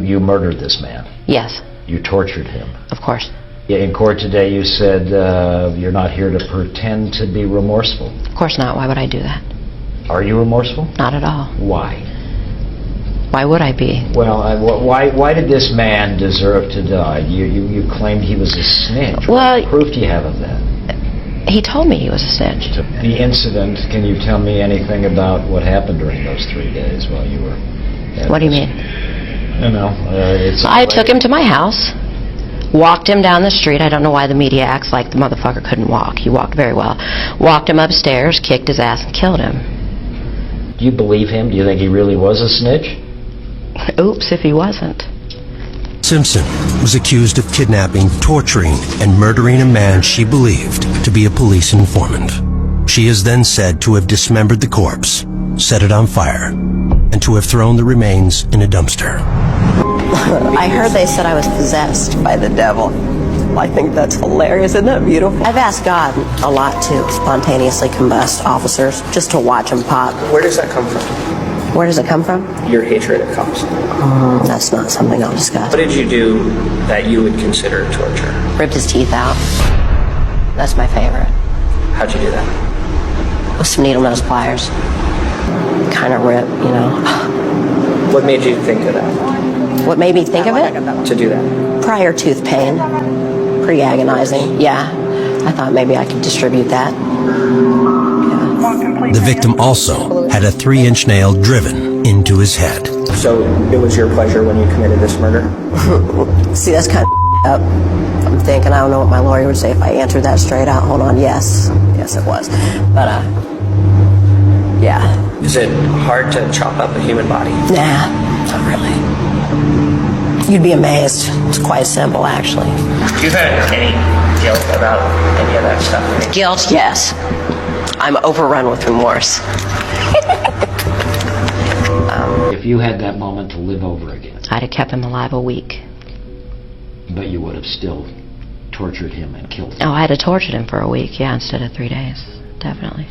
You murdered this man. Yes. You tortured him. Of course. In court today you said you're not here to pretend to be remorseful. Of course not. Why would I do that? Are you remorseful? Not at all. Why? Why would I be? Well, why did this man deserve to die? You claimed he was a snitch. Well, what proof do you have of that? He told me he was a snitch. The incident, can you tell me anything about what happened during those 3 days while you were... What do you mean? No, I took him to my house, walked him down the street. I don't know why the media acts like the motherfucker couldn't walk. He walked very well. Walked him upstairs, kicked his ass, and killed him. Do you believe him? Do you think he really was a snitch? Oops, if he wasn't. Simpson was accused of kidnapping, torturing, and murdering a man she believed to be a police informant. She is then said to have dismembered the corpse, set it on fire, and to have thrown the remains in a dumpster. I heard they said I was possessed by the devil. I think that's hilarious. Isn't that beautiful? I've asked God a lot to spontaneously combust officers, just to watch them pop. Where does that come from? Where does it come from? Your hatred of cops. That's not something I'll discuss. What did you do that you would consider torture? Ripped his teeth out. That's my favorite. How'd you do that? With some needle nose pliers. Kind of rip, you know. What made you think of that? What made me think of it? To do that? Prior tooth pain. Pretty agonizing. Yeah. I thought maybe I could distribute that. The victim also had a 3-inch nail driven into his head. So it was your pleasure when you committed this murder? See, that's kind of up. I'm thinking, I don't know what my lawyer would say if I answered that straight out. Hold on, yes. Yes, it was. But, yeah. Is it hard to chop up a human body? Nah, not really. You'd be amazed. It's quite simple, actually. Do you have any guilt about any of that stuff? Guilt, yes. I'm overrun with remorse. If you had that moment to live over again, I'd have kept him alive a week. but you would have still tortured him and killed him. Oh, I'd have tortured him for a week, yeah, instead of 3 days. Definitely.